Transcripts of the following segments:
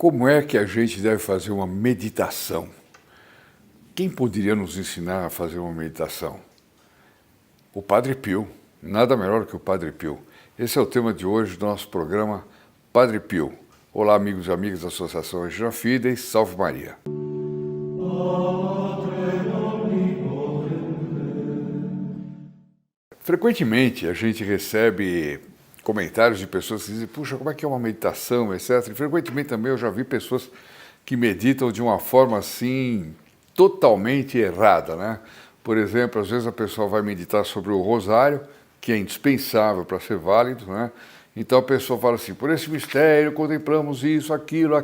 Como é que a gente deve fazer uma meditação? Quem poderia nos ensinar a fazer uma meditação? O Padre Pio, nada melhor que o Padre Pio. Esse é o tema de hoje do nosso programa Padre Pio. Olá, amigos e amigas da Associação Regina Fidei, salve Maria. Frequentemente a gente recebe comentários de pessoas que dizem, puxa, como é que é uma meditação, etc. E frequentemente também eu já vi pessoas que meditam de uma forma assim, totalmente errada, né? Por exemplo, às vezes a pessoa vai meditar sobre o rosário, que é indispensável para ser válido, né? Então a pessoa fala assim, por esse mistério contemplamos isso, aquilo.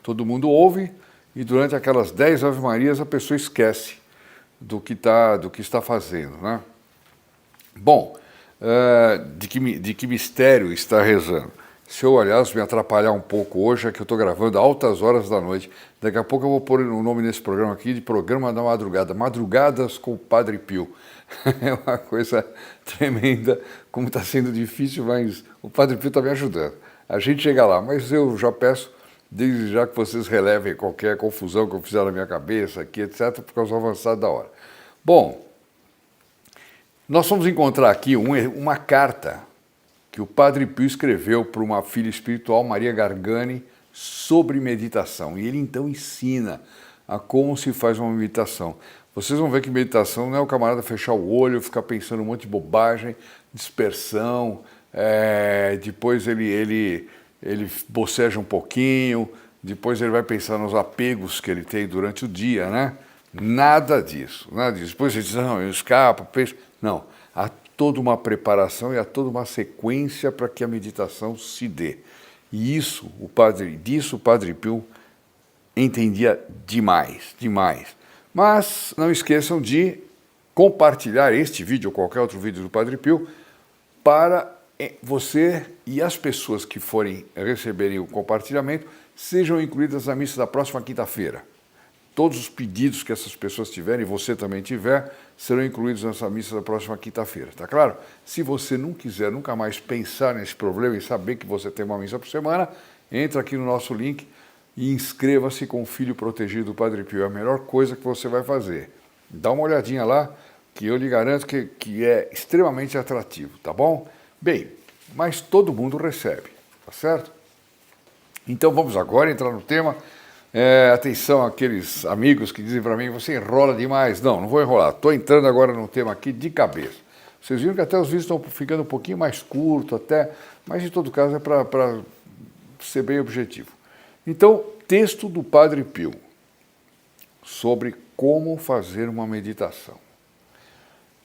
Todo mundo ouve e durante aquelas 10 Ave-Marias a pessoa esquece do que está fazendo, né? Bom, de que mistério está rezando? Se eu, aliás, me atrapalhar um pouco hoje, é que eu estou gravando a altas horas da noite. Daqui a pouco eu vou pôr o nome nesse programa aqui de Programa da Madrugada. Madrugadas com o Padre Pio. É uma coisa tremenda, como está sendo difícil, mas o Padre Pio está me ajudando. A gente chega lá, mas eu já peço, desde já, que vocês relevem qualquer confusão que eu fizer na minha cabeça aqui, etc., por causa do avançado da hora. Bom, nós vamos encontrar aqui uma carta que o Padre Pio escreveu para uma filha espiritual, Maria Gargani, sobre meditação. E ele então ensina a como se faz uma meditação. Vocês vão ver que meditação não é o camarada fechar o olho, ficar pensando um monte de bobagem, dispersão, depois ele boceja um pouquinho, depois ele vai pensar nos apegos que ele tem durante o dia, né? Nada disso, nada disso. Depois ele diz, não, eu escapo, penso. Não, há toda uma preparação e há toda uma sequência para que a meditação se dê. E isso, o Padre Pio entendia demais. Mas não esqueçam de compartilhar este vídeo ou qualquer outro vídeo do Padre Pio para você e as pessoas que forem receberem o compartilhamento sejam incluídas na missa da próxima quinta-feira. Todos os pedidos que essas pessoas tiverem, e você também tiver, serão incluídos nessa missa da próxima quinta-feira, tá claro? Se você não quiser nunca mais pensar nesse problema e saber que você tem uma missa por semana, entra aqui no nosso link e inscreva-se com o Filho Protegido do Padre Pio. É a melhor coisa que você vai fazer. Dá uma olhadinha lá, que eu lhe garanto que é extremamente atrativo, tá bom? Bem, mas todo mundo recebe, tá certo? Então vamos agora entrar no tema. Atenção àqueles amigos que dizem para mim, você enrola demais. Não vou enrolar. Estou entrando agora no tema aqui de cabeça. Vocês viram que até os vídeos estão ficando um pouquinho mais curtos, mas em todo caso é para ser bem objetivo. Então, texto do Padre Pio sobre como fazer uma meditação.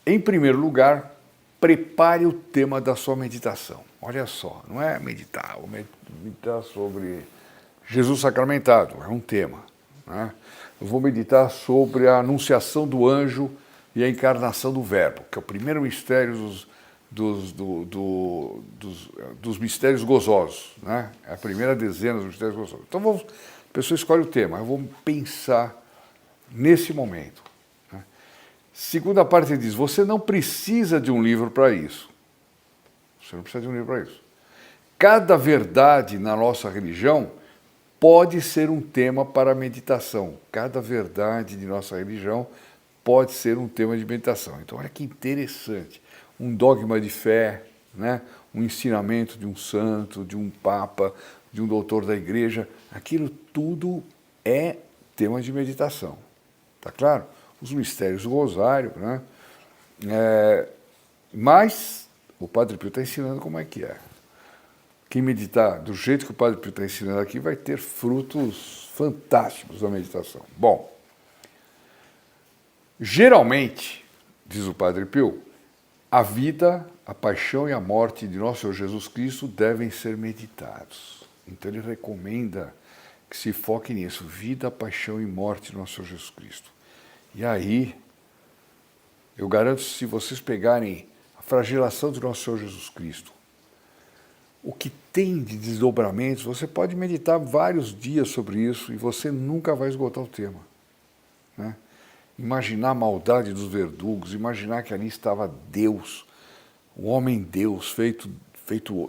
Em primeiro lugar, prepare o tema da sua meditação. Olha só, não é meditar, vou meditar sobre Jesus sacramentado, é um tema, né? Eu vou meditar sobre a anunciação do anjo e a encarnação do verbo, que é o primeiro mistério dos mistérios gozosos, né? É a primeira dezena dos mistérios gozosos. Então a pessoa escolhe o tema, eu vou pensar nesse momento, né? Segunda parte diz, você não precisa de um livro para isso. Você não precisa de um livro para isso. Cada verdade na nossa religião pode ser um tema para meditação. Cada verdade de nossa religião pode ser um tema de meditação. Então, olha que interessante. Um dogma de fé, né? Um ensinamento de um santo, de um papa, de um doutor da igreja, aquilo tudo é tema de meditação. Tá claro? Os mistérios do rosário, né? Mas o Padre Pio está ensinando como é que é. Quem meditar do jeito que o Padre Pio está ensinando aqui vai ter frutos fantásticos da meditação. Bom, geralmente, diz o Padre Pio, a vida, a paixão e a morte de nosso Senhor Jesus Cristo devem ser meditados. Então ele recomenda que se foque nisso, vida, paixão e morte de nosso Senhor Jesus Cristo. E aí, eu garanto, se vocês pegarem a flagelação de nosso Senhor Jesus Cristo, o que tem de desdobramentos, você pode meditar vários dias sobre isso e você nunca vai esgotar o tema, né? Imaginar a maldade dos verdugos, imaginar que ali estava Deus, o homem-Deus,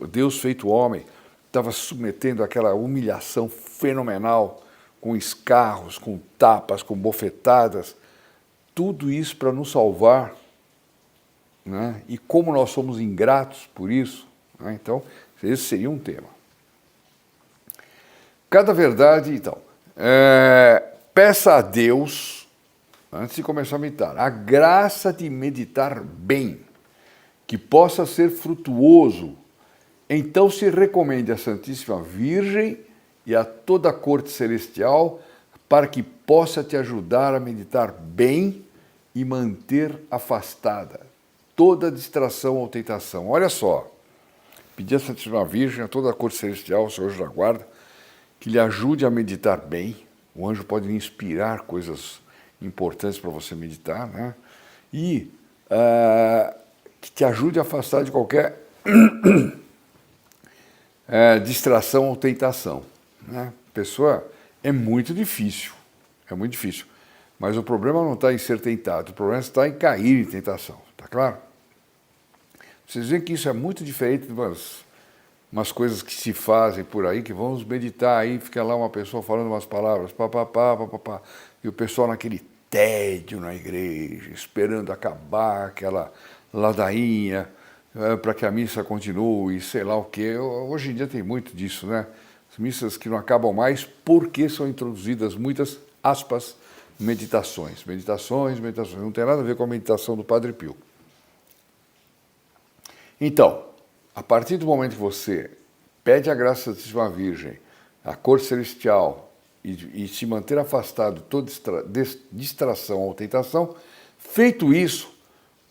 Deus feito homem, estava submetendo àquela humilhação fenomenal, com escarros, com tapas, com bofetadas, tudo isso para nos salvar, né? E como nós somos ingratos por isso, né? Então, esse seria um tema. Cada verdade, então, peça a Deus, antes de começar a meditar, a graça de meditar bem, que possa ser frutuoso. Então se recomende à Santíssima Virgem e a toda a corte celestial para que possa te ajudar a meditar bem e manter afastada toda distração ou tentação. Olha só, pedir à Santíssima Virgem, a toda a corte celestial, o seu anjo da guarda, que lhe ajude a meditar bem. O anjo pode lhe inspirar coisas importantes para você meditar, né? E que te ajude a afastar de qualquer distração ou tentação, né? Pessoa, é muito difícil, mas o problema não está em ser tentado, o problema está em cair em tentação, tá claro? Vocês veem que isso é muito diferente de umas coisas que se fazem por aí, que vamos meditar aí, fica lá uma pessoa falando umas palavras, papapá, papapá, e o pessoal naquele tédio na igreja, esperando acabar aquela ladainha, para que a missa continue, sei lá o quê. Hoje em dia tem muito disso, né? As missas que não acabam mais porque são introduzidas muitas, aspas, meditações. Meditações. Não tem nada a ver com a meditação do Padre Pio. Então, a partir do momento que você pede a graça da Santíssima Virgem, a corte celestial, e se manter afastado de toda distração ou tentação, feito isso,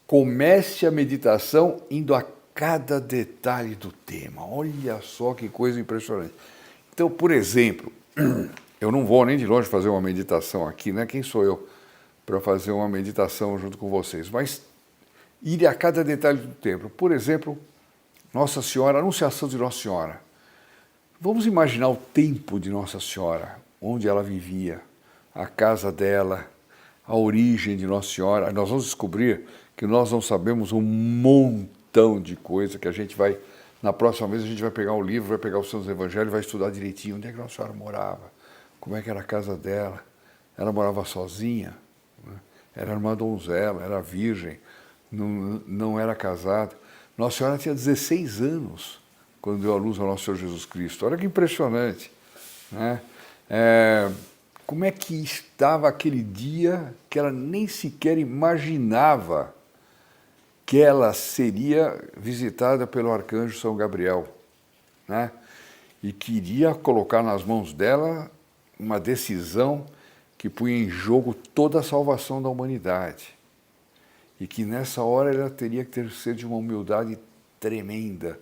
comece a meditação indo a cada detalhe do tema. Olha só que coisa impressionante. Então, por exemplo, eu não vou nem de longe fazer uma meditação aqui, né? Quem sou eu para fazer uma meditação junto com vocês? Mas ir a cada detalhe do tema. Por exemplo, Nossa Senhora, a Anunciação de Nossa Senhora. Vamos imaginar o tempo de Nossa Senhora, onde ela vivia, a casa dela, a origem de Nossa Senhora. Nós vamos descobrir que nós não sabemos um montão de coisa que a gente vai, na próxima vez a gente vai pegar o livro, vai pegar os Santos Evangelhos, vai estudar direitinho onde é que Nossa Senhora morava, como é que era a casa dela. Ela morava sozinha, né? Era uma donzela, era virgem, não era casada. Nossa Senhora tinha 16 anos quando deu à luz ao nosso Senhor Jesus Cristo. Olha que impressionante, né? Como é que estava aquele dia que ela nem sequer imaginava que ela seria visitada pelo arcanjo São Gabriel, né? E queria colocar nas mãos dela uma decisão que punha em jogo toda a salvação da humanidade. E que nessa hora ela teria que ser de uma humildade tremenda,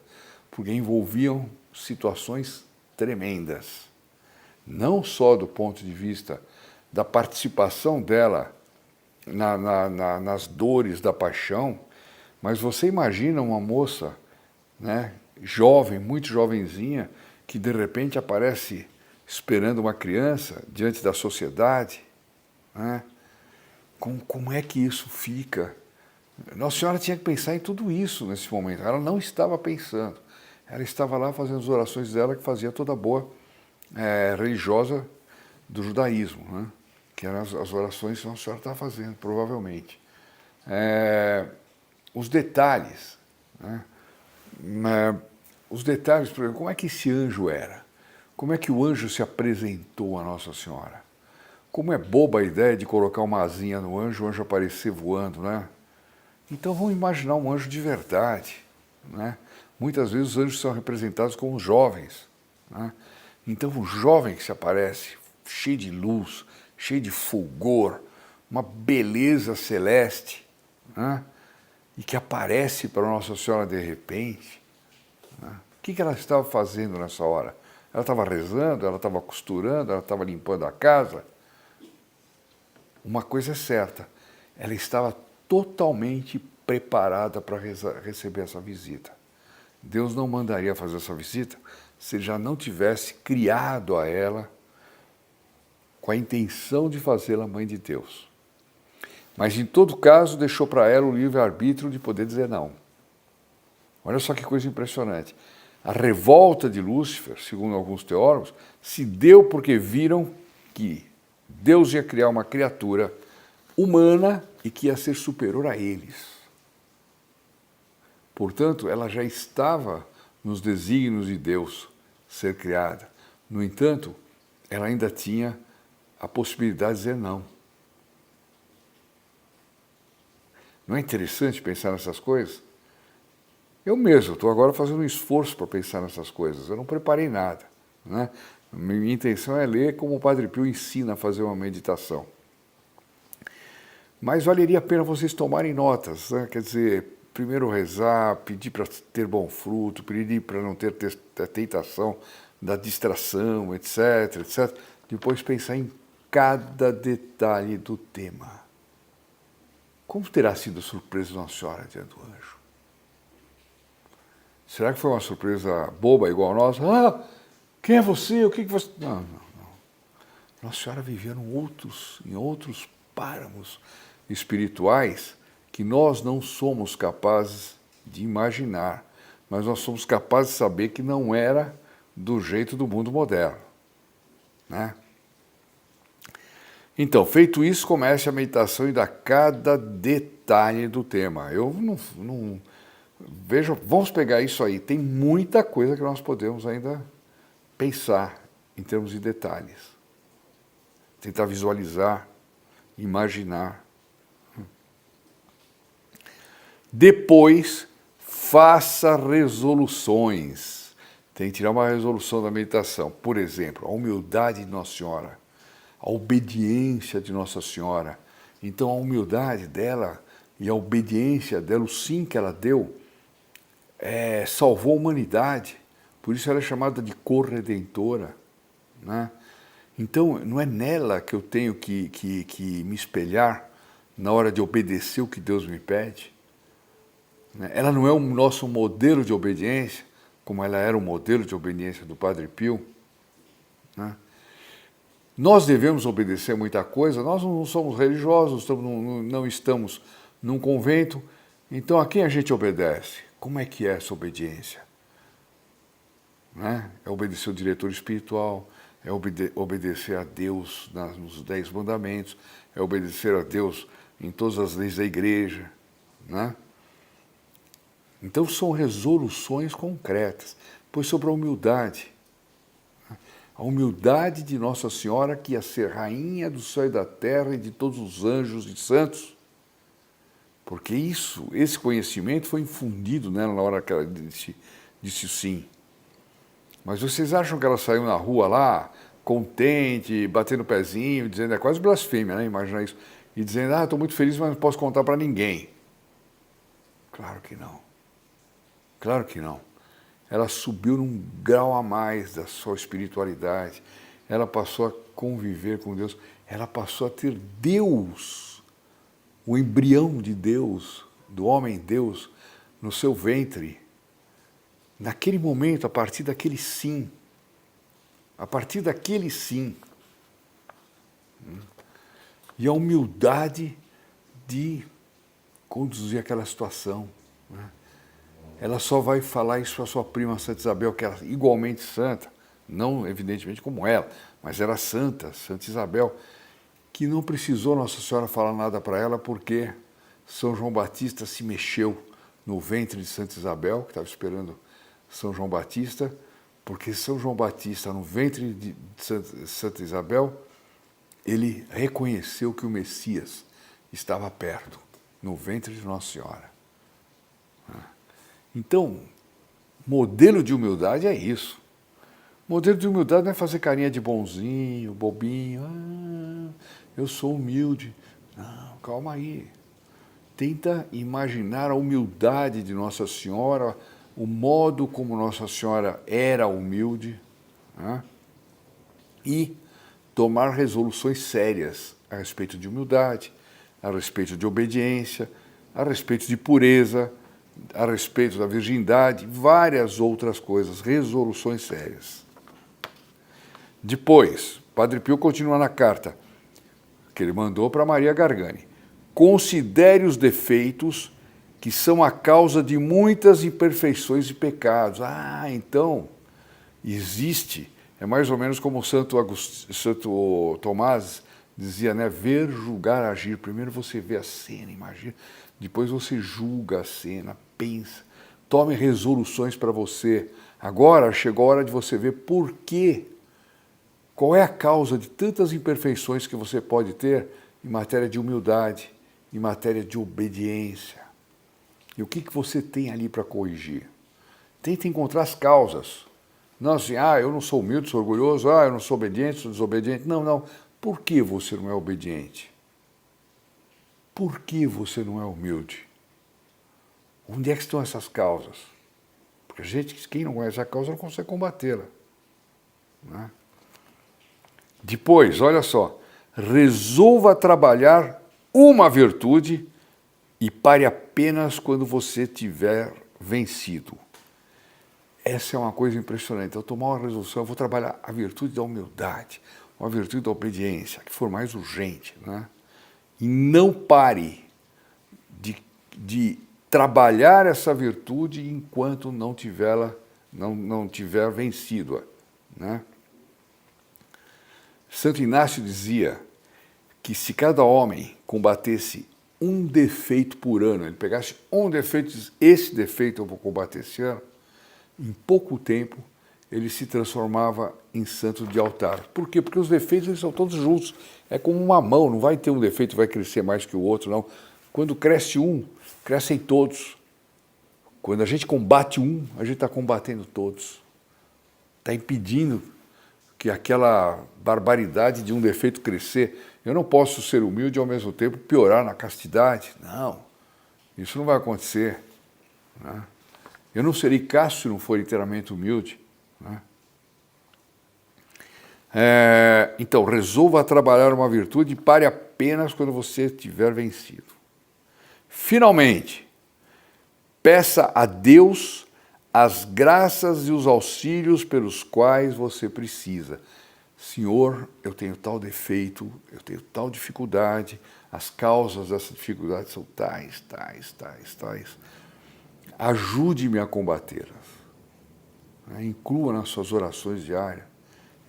porque envolviam situações tremendas. Não só do ponto de vista da participação dela nas dores da paixão, mas você imagina uma moça, né, jovem, muito jovenzinha, que de repente aparece esperando uma criança diante da sociedade, né? Como é que isso fica? Nossa Senhora tinha que pensar em tudo isso nesse momento. Ela não estava pensando. Ela estava lá fazendo as orações dela, que fazia toda boa religiosa do judaísmo, né? Que eram as orações que Nossa Senhora estava fazendo, provavelmente. Os detalhes, né? Os detalhes, por exemplo, como é que esse anjo era? Como é que o anjo se apresentou a Nossa Senhora? Como é boba a ideia de colocar uma asinha no anjo, o anjo aparecer voando, né? Então vamos imaginar um anjo de verdade, né? Muitas vezes os anjos são representados como jovens, né? Então um jovem que se aparece, cheio de luz, cheio de fulgor, uma beleza celeste, né? E que aparece para Nossa Senhora de repente, né? O que ela estava fazendo nessa hora? Ela estava rezando, ela estava costurando, ela estava limpando a casa? Uma coisa é certa, ela estava totalmente preparada para receber essa visita. Deus não mandaria fazer essa visita se ele já não tivesse criado a ela com a intenção de fazê-la mãe de Deus. Mas, em todo caso, deixou para ela o livre-arbítrio de poder dizer não. Olha só que coisa impressionante. A revolta de Lúcifer, segundo alguns teólogos, se deu porque viram que Deus ia criar uma criatura humana e que ia ser superior a eles. Portanto, ela já estava nos desígnios de Deus ser criada. No entanto, ela ainda tinha a possibilidade de dizer não. Não é interessante pensar nessas coisas? Eu mesmo estou agora fazendo um esforço para pensar nessas coisas. Eu não preparei nada, né? Minha intenção é ler como o Padre Pio ensina a fazer uma meditação. Mas valeria a pena vocês tomarem notas, né? Quer dizer, primeiro rezar, pedir para ter bom fruto, pedir para não ter a tentação da distração, etc, etc. Depois pensar em cada detalhe do tema. Como terá sido a surpresa de Nossa Senhora diante do anjo? Será que foi uma surpresa boba igual a nossa? Ah, quem é você? O que você... Não. Nossa Senhora vivia em outros páramos espirituais que nós não somos capazes de imaginar, mas nós somos capazes de saber que não era do jeito do mundo moderno, né? Então, feito isso, comece a meditação e dá cada detalhe do tema. Eu não veja, vamos pegar isso aí. Tem muita coisa que nós podemos ainda pensar em termos de detalhes. Tentar visualizar, imaginar. Depois, faça resoluções. Tem que tirar uma resolução da meditação. Por exemplo, a humildade de Nossa Senhora, a obediência de Nossa Senhora. Então, a humildade dela e a obediência dela, o sim que ela deu, salvou a humanidade. Por isso ela é chamada de corredentora, né? Então, não é nela que eu tenho que me espelhar na hora de obedecer o que Deus me pede. Ela não é o nosso modelo de obediência, como ela era o modelo de obediência do Padre Pio, né? Nós devemos obedecer muita coisa, nós não somos religiosos, não estamos num convento, então a quem a gente obedece? Como é que é essa obediência? Né? É obedecer o diretor espiritual, é obedecer a Deus nos 10 mandamentos, é obedecer a Deus em todas as leis da igreja, né? Então são resoluções concretas. Pois sobre a humildade de Nossa Senhora, que ia ser rainha do céu e da terra e de todos os anjos e santos, porque esse conhecimento foi infundido nela na hora que ela disse o sim. Mas vocês acham que ela saiu na rua lá, contente, batendo o pezinho, dizendo, é quase blasfêmia, né? Imaginar isso. E dizendo, estou muito feliz, mas não posso contar para ninguém. Claro que não. Claro que não. Ela subiu num grau a mais da sua espiritualidade. Ela passou a conviver com Deus. Ela passou a ter Deus, o embrião de Deus, do homem-Deus, no seu ventre. Naquele momento, a partir daquele sim. A partir daquele sim. E a humildade de conduzir aquela situação, né? Ela só vai falar isso para sua prima Santa Isabel, que era igualmente santa, não evidentemente como ela, mas era santa, Santa Isabel, que não precisou Nossa Senhora falar nada para ela, porque São João Batista se mexeu no ventre de Santa Isabel, que estava esperando São João Batista, porque São João Batista, no ventre de Santa Isabel, ele reconheceu que o Messias estava perto, no ventre de Nossa Senhora. Então, modelo de humildade é isso. Modelo de humildade não é fazer carinha de bonzinho, bobinho, eu sou humilde. Não, calma aí. Tenta imaginar a humildade de Nossa Senhora, o modo como Nossa Senhora era humilde, né? E tomar resoluções sérias a respeito de humildade, a respeito de obediência, a respeito de pureza, a respeito da virgindade, várias outras coisas, resoluções sérias. Depois, Padre Pio continua na carta que ele mandou para Maria Gargani. Considere os defeitos que são a causa de muitas imperfeições e pecados. Então existe, é mais ou menos como o Santo Tomás dizia, né? Ver, julgar, agir. Primeiro você vê a cena, imagina, depois você julga a cena, pensa, tome resoluções para você. Agora chegou a hora de você ver por quê. Qual é a causa de tantas imperfeições que você pode ter em matéria de humildade, em matéria de obediência? E o que você tem ali para corrigir? Tenta encontrar as causas. Não assim, eu não sou humilde, sou orgulhoso, eu não sou obediente, sou desobediente. Não. Por que você não é obediente? Por que você não é humilde? Onde é que estão essas causas? Porque quem não conhece a causa, não consegue combatê-la. Né? Depois, olha só, resolva trabalhar uma virtude e pare apenas quando você tiver vencido. Essa é uma coisa impressionante. Eu tomar uma resolução, eu vou trabalhar a virtude da humildade, a virtude da obediência, que for mais urgente, né? E não pare de trabalhar essa virtude enquanto não tiver vencido-a, né? Santo Inácio dizia que se cada homem combatesse um defeito por ano, ele pegasse um defeito e disse, esse defeito eu vou combater esse ano, em pouco tempo ele se transformava em santo de altar. Por quê? Porque os defeitos eles são todos juntos. É como uma mão, não vai ter um defeito que vai crescer mais que o outro, não. Quando cresce um, crescem todos. Quando a gente combate um, a gente está combatendo todos. Está impedindo que aquela barbaridade de um defeito crescer. Eu não posso ser humilde e ao mesmo tempo piorar na castidade. Não, isso não vai acontecer. Né? Eu não serei casto se não for inteiramente humilde. Né? Então, resolva trabalhar uma virtude e pare apenas quando você tiver vencido. Finalmente, peça a Deus as graças e os auxílios pelos quais você precisa. Senhor, eu tenho tal defeito, eu tenho tal dificuldade, as causas dessa dificuldade são tais. Ajude-me a combatê-las. Inclua nas suas orações diárias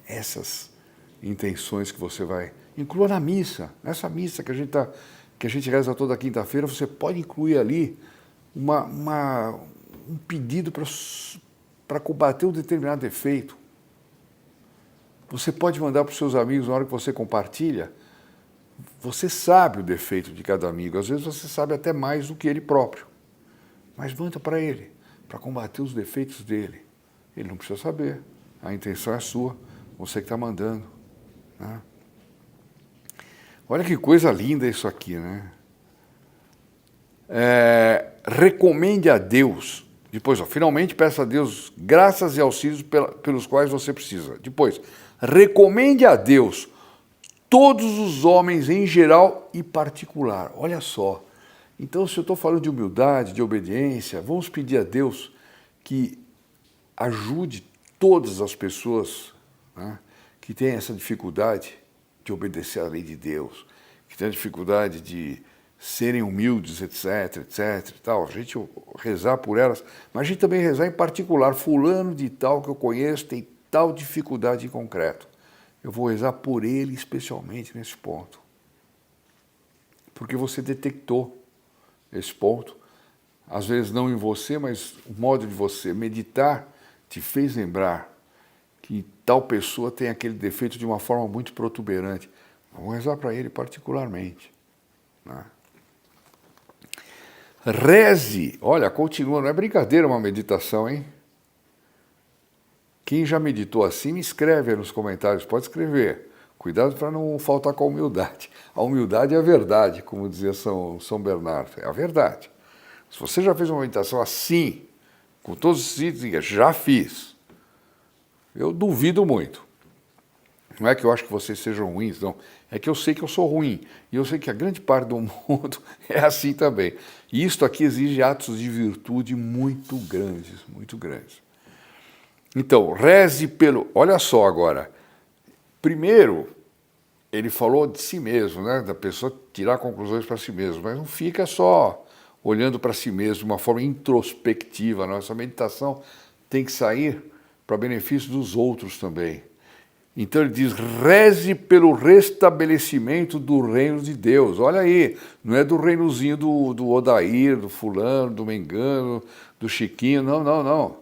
essas intenções que você vai... Inclua na missa, nessa missa que a gente reza toda quinta-feira, você pode incluir ali um pedido para combater um determinado defeito. Você pode mandar para os seus amigos na hora que você compartilha. Você sabe o defeito de cada amigo, às vezes você sabe até mais do que ele próprio. Mas manda para ele, para combater os defeitos dele. Ele não precisa saber, a intenção é sua, você que está mandando. Né? Olha que coisa linda isso aqui, né? Recomende a Deus, depois, finalmente peça a Deus graças e auxílios pelos quais você precisa. Depois, recomende a Deus todos os homens em geral e particular. Olha só. Então, se eu estou falando de humildade, de obediência, vamos pedir a Deus que ajude todas as pessoas, né, que têm essa dificuldade de obedecer à lei de Deus, que têm a dificuldade de serem humildes, etc, e tal. A gente rezar por elas, mas a gente também rezar em particular. Fulano de tal que eu conheço tem tal dificuldade em concreto. Eu vou rezar por ele especialmente nesse ponto. Porque você detectou esse ponto, às vezes não em você, mas o modo de você meditar te fez lembrar que tal pessoa tem aquele defeito de uma forma muito protuberante. Vamos rezar para ele particularmente. Né? Reze, olha, continua, não é brincadeira uma meditação, hein? Quem já meditou assim, me escreve aí nos comentários, pode escrever. Cuidado para não faltar com a humildade. A humildade é a verdade, como dizia São Bernardo, é a verdade. Se você já fez uma meditação assim, com todos os itens, já fiz. Eu duvido muito. Não é que eu acho que vocês sejam ruins, não. É que eu sei que eu sou ruim. E eu sei que a grande parte do mundo é assim também. E isto aqui exige atos de virtude muito grandes, muito grandes. Então, reze pelo... Olha só agora. Primeiro, ele falou de si mesmo, né? Da pessoa tirar conclusões para si mesmo. Mas não fica só olhando para si mesmo de uma forma introspectiva. Nossa meditação tem que sair para benefício dos outros também. Então ele diz, reze pelo restabelecimento do reino de Deus. Olha aí, não é do reinozinho do Odair, do fulano, do Mengano, do Chiquinho, não, não, não.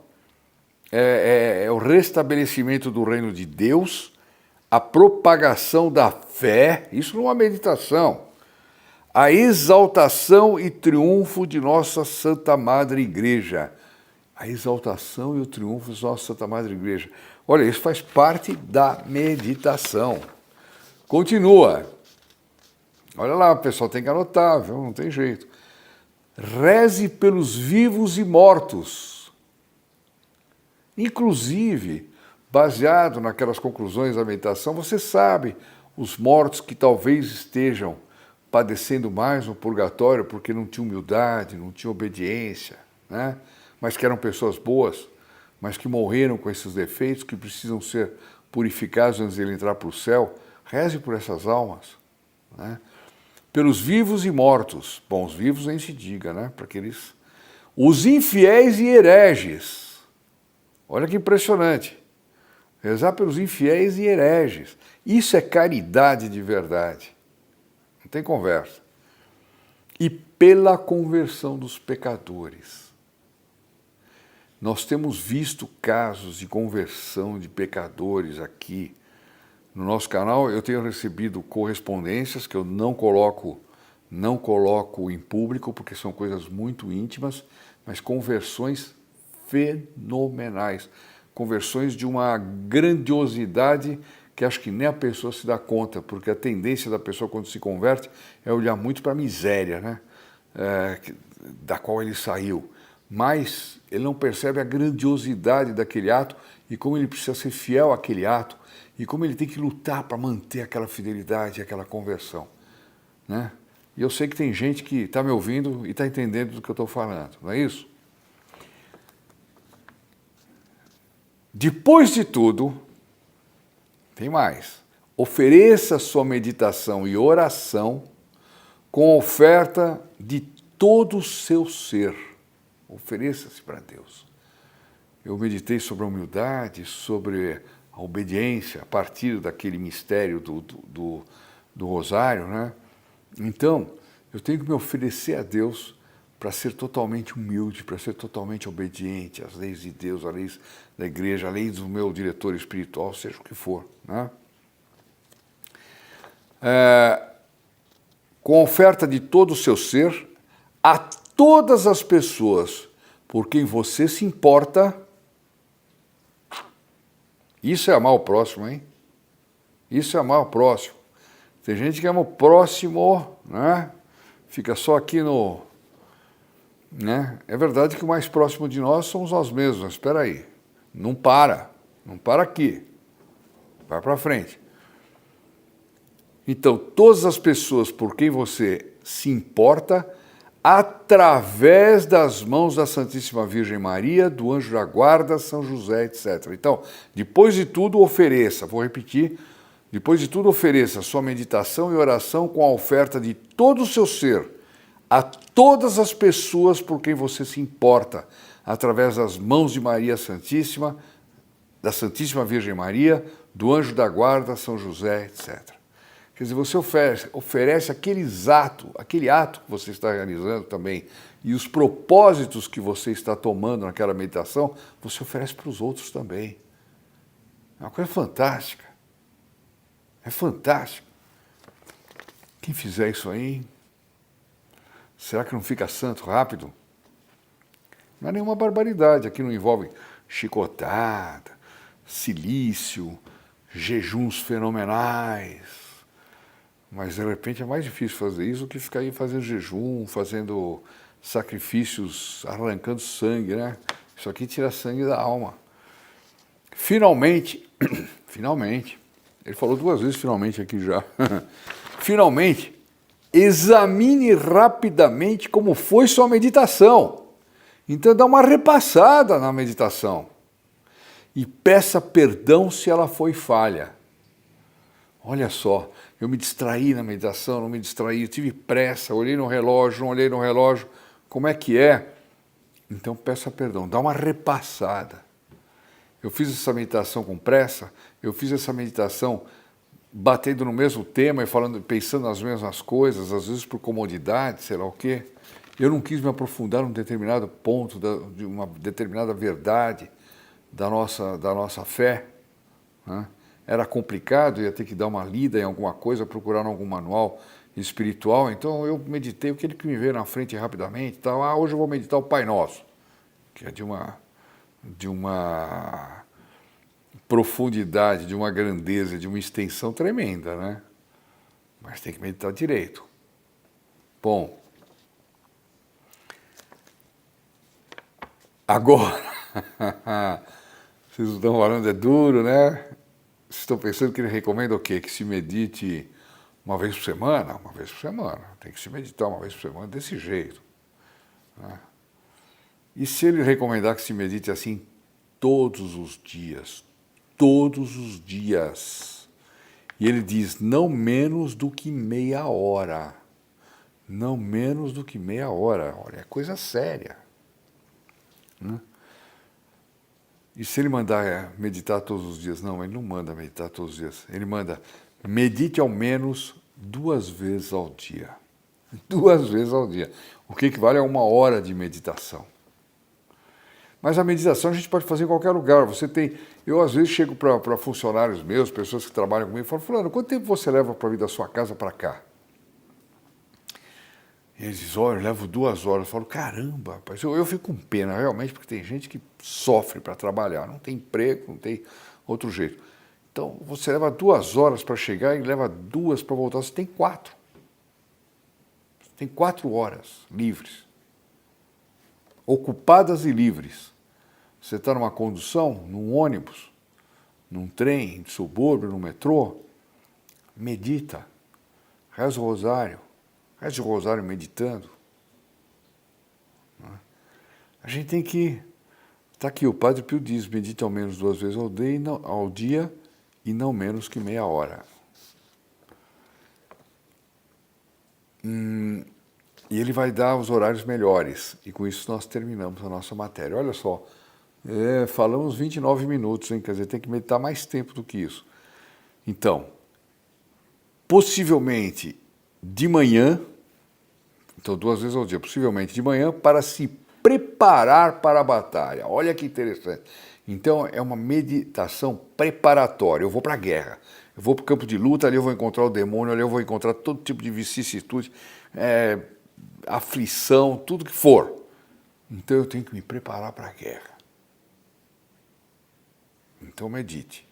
É o restabelecimento do reino de Deus, a propagação da fé, isso não é uma meditação, a exaltação e triunfo de nossa Santa Madre Igreja. A exaltação e o triunfo de nossa Santa Madre Igreja. Olha, isso faz parte da meditação. Continua. Olha lá, o pessoal tem que anotar, viu? Não tem jeito. Reze pelos vivos e mortos. Inclusive, baseado naquelas conclusões da meditação, você sabe, os mortos que talvez estejam padecendo mais no purgatório porque não tinham humildade, não tinham obediência, né? Mas que eram pessoas boas, mas que morreram com esses defeitos, que precisam ser purificados antes de ele entrar para o céu. Reze por essas almas, né? Pelos vivos e mortos. Bom, os vivos nem se diga, né? Para aqueles... Os infiéis e hereges. Olha que impressionante. Rezar pelos infiéis e hereges. Isso é caridade de verdade. Não tem conversa. E pela conversão dos pecadores. Nós temos visto casos de conversão de pecadores aqui. No nosso canal eu tenho recebido correspondências que eu não coloco em público, porque são coisas muito íntimas, mas conversões fenomenais. Conversões de uma grandiosidade que acho que nem a pessoa se dá conta, porque a tendência da pessoa quando se converte é olhar muito para a miséria, né? Da qual ele saiu. Mas ele não percebe a grandiosidade daquele ato e como ele precisa ser fiel àquele ato e como ele tem que lutar para manter aquela fidelidade, aquela conversão, né? E eu sei que tem gente que está me ouvindo e está entendendo do que eu estou falando, não é isso? Depois de tudo, tem mais. Ofereça sua meditação e oração com oferta de todo o seu ser. Ofereça-se para Deus. Eu meditei sobre a humildade, sobre a obediência, a partir daquele mistério do rosário, né? Então, eu tenho que me oferecer a Deus para ser totalmente humilde, para ser totalmente obediente às leis de Deus, às leis da igreja, às leis do meu diretor espiritual, seja o que for, né? Com oferta de todo o seu ser, a todas as pessoas por quem você se importa. Isso é amar o próximo, hein? Isso é amar o próximo. Tem gente que ama o próximo, né? Fica só aqui no... né? É verdade que o mais próximo de nós somos nós mesmos, mas espera aí. Não para aqui. Vai para frente. Então, todas as pessoas por quem você se importa, através das mãos da Santíssima Virgem Maria, do Anjo da Guarda, São José, etc. Então, depois de tudo, ofereça, vou repetir, depois de tudo, ofereça sua meditação e oração com a oferta de todo o seu ser, a todas as pessoas por quem você se importa, através das mãos de Maria Santíssima, da Santíssima Virgem Maria, do Anjo da Guarda, São José, etc. Quer dizer, você oferece aquele ato que você está realizando também, e os propósitos que você está tomando naquela meditação, você oferece para os outros também. É uma coisa fantástica. É fantástico. Quem fizer isso aí, será que não fica santo rápido? Não é nenhuma barbaridade, aqui não envolve chicotada, silício, jejuns fenomenais. Mas, de repente, é mais difícil fazer isso do que ficar aí fazendo jejum, fazendo sacrifícios, arrancando sangue, né? Isso aqui tira sangue da alma. Finalmente, ele falou 2 vezes finalmente aqui já, finalmente, examine rapidamente como foi sua meditação. Então, dá uma repassada na meditação e peça perdão se ela foi falha. Olha só, eu me distraí na meditação, não me distraí, eu tive pressa, olhei no relógio, não olhei no relógio, como é que é? Então peça perdão, dá uma repassada. Eu fiz essa meditação com pressa, eu fiz essa meditação batendo no mesmo tema e falando, pensando nas mesmas coisas, às vezes por comodidade, sei lá o quê. Eu não quis me aprofundar num determinado ponto, de uma determinada verdade da nossa fé, né? Era complicado, ia ter que dar uma lida em alguma coisa, procurar em algum manual espiritual, então eu meditei aquele que me veio na frente rapidamente, tal. Hoje eu vou meditar o Pai Nosso, que é de uma profundidade, de uma grandeza, de uma extensão tremenda, né? Mas tem que meditar direito. Bom, agora, vocês estão falando, é duro, né? Vocês estão pensando que ele recomenda o quê? Que se medite uma vez por semana? Uma vez por semana. Tem que se meditar uma vez por semana desse jeito, né? E se ele recomendar que se medite assim todos os dias? Todos os dias. E ele diz, não menos do que meia hora. Não menos do que meia hora. Olha, é coisa séria, né? E se ele mandar meditar todos os dias? Não, ele não manda meditar todos os dias. Ele manda, medite ao menos 2 vezes ao dia. 2 vezes ao dia. O que equivale a 1 hora de meditação. Mas a meditação a gente pode fazer em qualquer lugar. Eu às vezes chego para funcionários meus, pessoas que trabalham comigo, e falo, fulano, quanto tempo você leva para vir da sua casa para cá? E eles dizem, olha, eu levo 2 horas. Eu falo, caramba, rapaz, eu fico com pena realmente, porque tem gente que sofre para trabalhar, não tem emprego, não tem outro jeito. Então, você leva 2 horas para chegar e leva 2 para voltar, você tem 4. Você tem 4 horas livres. Ocupadas e livres. Você está numa condução, num ônibus, num trem, de subúrbio, no metrô, medita, reza o rosário, reza o rosário meditando. A gente tem que... Está aqui, o Padre Pio diz, medite ao menos 2 vezes ao dia e não menos que meia hora. E ele vai dar os horários melhores. E com isso nós terminamos a nossa matéria. Olha só, falamos 29 minutos, hein? Quer dizer, tem que meditar mais tempo do que isso. Então, possivelmente de manhã, então 2 vezes ao dia, possivelmente de manhã, para se preparar para a batalha. Olha que interessante. Então, é uma meditação preparatória. Eu vou para a guerra. Eu vou para o campo de luta, ali eu vou encontrar o demônio, ali eu vou encontrar todo tipo de vicissitude, aflição, tudo que for. Então, eu tenho que me preparar para a guerra. Então, medite.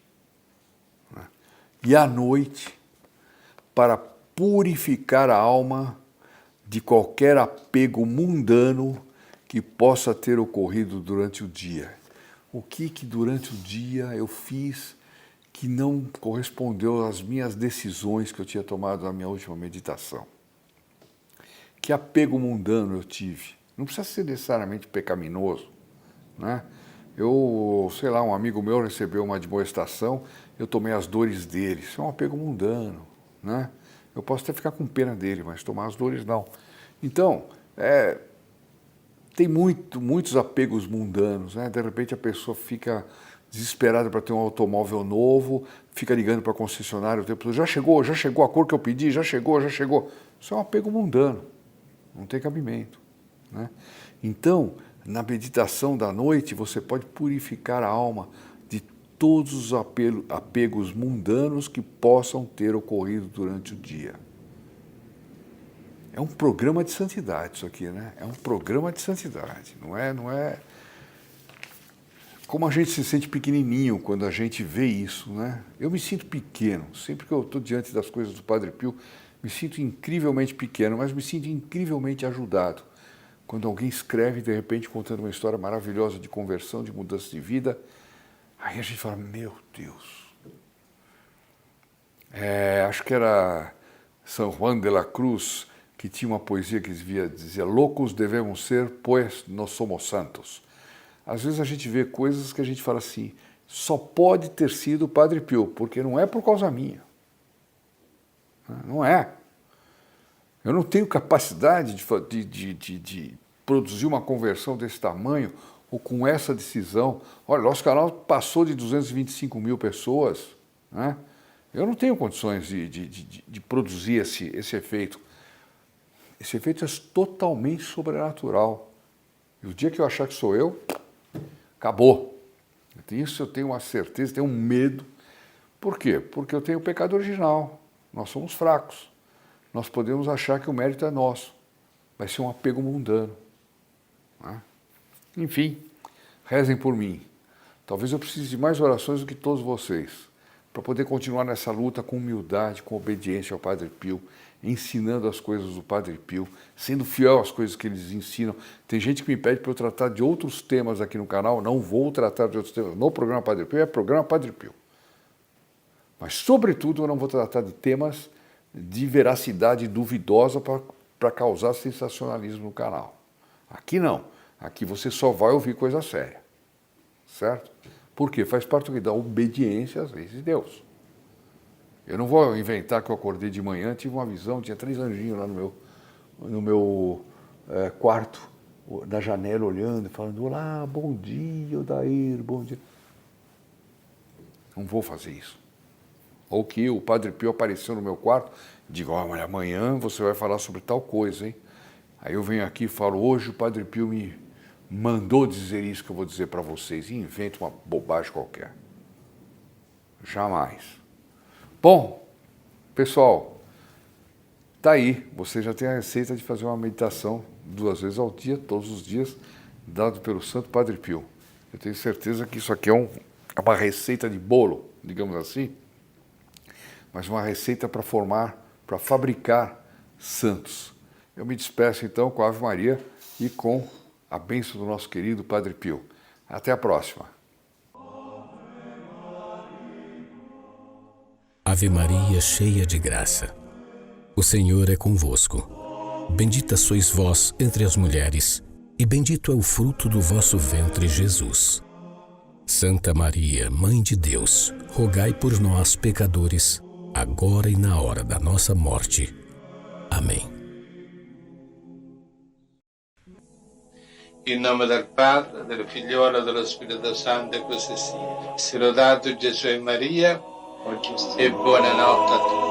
E à noite, para purificar a alma de qualquer apego mundano que possa ter ocorrido durante o dia. O que durante o dia eu fiz que não correspondeu às minhas decisões que eu tinha tomado na minha última meditação? Que apego mundano eu tive? Não precisa ser necessariamente pecaminoso, né? Sei lá, um amigo meu recebeu uma admoestação, eu tomei as dores dele. Isso é um apego mundano, né? Eu posso até ficar com pena dele, mas tomar as dores não. Então, tem muitos apegos mundanos, né? De repente a pessoa fica desesperada para ter um automóvel novo, fica ligando para a concessionária o tempo todo, já chegou a cor que eu pedi, já chegou. Isso é um apego mundano, não tem cabimento, né? Então, na meditação da noite, você pode purificar a alma de todos os apegos mundanos que possam ter ocorrido durante o dia. É um programa de santidade isso aqui, né? É um programa de santidade, não é... Como a gente se sente pequenininho quando a gente vê isso, né? Eu me sinto pequeno, sempre que eu estou diante das coisas do Padre Pio, me sinto incrivelmente pequeno, mas me sinto incrivelmente ajudado. Quando alguém escreve, de repente, contando uma história maravilhosa de conversão, de mudança de vida, aí a gente fala, meu Deus. Acho que era São Juan de la Cruz, que tinha uma poesia que dizia loucos devemos ser, pois nós somos santos. Às vezes a gente vê coisas que a gente fala assim, só pode ter sido o Padre Pio, porque não é por causa minha. Não é. Eu não tenho capacidade de produzir uma conversão desse tamanho ou com essa decisão. Olha, nosso canal passou de 225 mil pessoas, né? Eu não tenho condições de produzir esse efeito. Esse efeito é totalmente sobrenatural. E o dia que eu achar que sou eu, acabou. Isso eu tenho uma certeza, tenho um medo. Por quê? Porque eu tenho o pecado original. Nós somos fracos. Nós podemos achar que o mérito é nosso. Vai ser um apego mundano, né? Enfim, rezem por mim. Talvez eu precise de mais orações do que todos vocês, para poder continuar nessa luta com humildade, com obediência ao Padre Pio, ensinando as coisas do Padre Pio, sendo fiel às coisas que eles ensinam. Tem gente que me pede para eu tratar de outros temas aqui no canal, não vou tratar de outros temas. No programa Padre Pio é programa Padre Pio. Mas, sobretudo, eu não vou tratar de temas de veracidade duvidosa para causar sensacionalismo no canal. Aqui não. Aqui você só vai ouvir coisa séria. Certo? Por quê? Faz parte da obediência às leis de Deus. Eu não vou inventar que eu acordei de manhã, tive uma visão, tinha 3 anjinhos lá no meu quarto, na janela, olhando e falando: olá, bom dia, Odair, bom dia. Não vou fazer isso. Ou que o Padre Pio apareceu no meu quarto, digo: mas amanhã você vai falar sobre tal coisa, hein? Aí eu venho aqui e falo: hoje o Padre Pio me mandou dizer isso que eu vou dizer para vocês, e invento uma bobagem qualquer. Jamais. Bom, pessoal, tá aí, você já tem a receita de fazer uma meditação 2 vezes ao dia, todos os dias, dado pelo Santo Padre Pio. Eu tenho certeza que isso aqui é uma receita de bolo, digamos assim, mas uma receita para fabricar santos. Eu me despeço então com a Ave Maria e com a bênção do nosso querido Padre Pio. Até a próxima. Ave Maria, cheia de graça, o Senhor é convosco. Bendita sois vós entre as mulheres, e bendito é o fruto do vosso ventre, Jesus. Santa Maria, Mãe de Deus, rogai por nós, pecadores, agora e na hora da nossa morte. Amém. In nome del Padre, del Figliolo e dello Spirito Santo, e così sia. Sia lodato Gesù e Maria, e buonanotte a tutti.